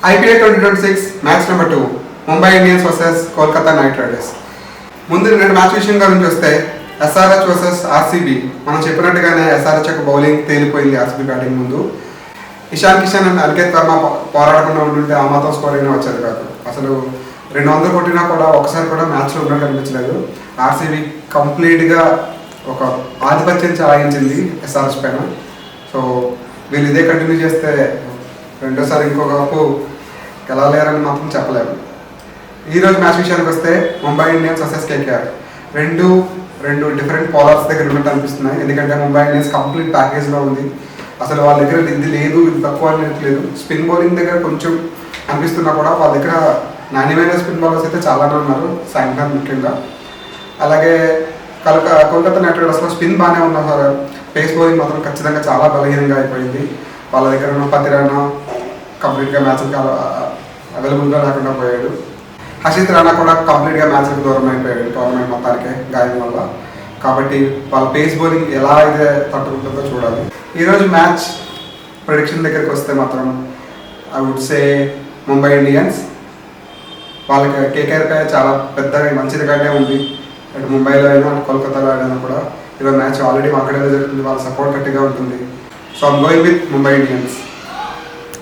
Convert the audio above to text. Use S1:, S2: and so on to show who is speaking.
S1: IPL 2026 match number 2 Mumbai Indians versus Kolkata night riders. ముందు రెండు match విషయం గురించి వస్తే SRH వర్సెస్ RCB. మనం చెప్పినట్టుగానే SRH యొక్క బౌలింగ్ తేలిపోయింది RCB బ్యాటింగ్ ముందు. ఇషాన్ కిషన్ అండ్ అనికేత్ వర్మ పోరాడకుండా ఉంటుంటే ఆ మాత్రం స్కోర్ అయినా వచ్చేది కాదు. అసలు 200 కొట్టినా కూడా ఒకసారి కూడా మ్యాచ్లో ఉన్నట్టు అనిపించలేదు. RCB కంప్లీట్గా ఒక ఆధిపత్యం చెలాయించింది SRH పైన. సో వీళ్ళు ఇదే కంటిన్యూ చేస్తే రెండోసారి ఇంకొక కప్పు గెలవలేరని మాత్రం చెప్పలేము. ఈరోజు మ్యాచ్ విషయానికి వస్తే ముంబై ఇండియన్స్ వర్సెస్ KKR రెండు డిఫరెంట్ పోలర్స్ దగ్గర ఉన్నట్టు అనిపిస్తున్నాయి. ఎందుకంటే ముంబై ఇండియన్స్ కంప్లీట్ ప్యాకేజ్లో ఉంది. అసలు వాళ్ళ దగ్గర ఇది లేదు, ఇది తక్కువ అనేది లేదు. స్పిన్ బౌలింగ్ దగ్గర కొంచెం అనిపిస్తున్నా కూడా వాళ్ళ దగ్గర నాణ్యమైన స్పిన్ బౌలర్స్ అయితే చాలానే ఉన్నారు, సాయంత్రం ముఖ్యంగా. అలాగే కోల్కతా నైట్ రైడర్స్లో స్పిన్ బాగానే ఉన్నారు, పేస్ బౌలింగ్ మాత్రం ఖచ్చితంగా చాలా బలహీనంగా అయిపోయింది. వాళ్ళ దగ్గర ఉన్న పతిరానా కంప్లీట్గా మ్యాచ్కి అవైలబుల్గా లేకుండా పోయాడు. హర్షిత్ రాణా కూడా కంప్లీట్గా మ్యాచ్కి దూరం అయిపోయాడు టోర్నమెంట్ మొత్తానికి గాయం వల్ల. కాబట్టి వాళ్ళ పేస్ బౌలింగ్ ఎలా అయితే తట్టుకుంటుందో చూడాలి. ఈరోజు మ్యాచ్ ప్రెడిక్షన్ దగ్గరికి వస్తే మాత్రం I would say Mumbai Indians. వాళ్ళకి KKRపై చాలా పెద్దగా మంచిదిగానే ఉంది. అటు ముంబైలో అయినా అటు కోల్కతాలో అయినా కూడా ఈరోజు మ్యాచ్ ఆల్రెడీ అక్కడే జరుగుతుంది, వాళ్ళ సపోర్ట్ గట్టిగా ఉంటుంది. So I'm going with Mumbai Indians.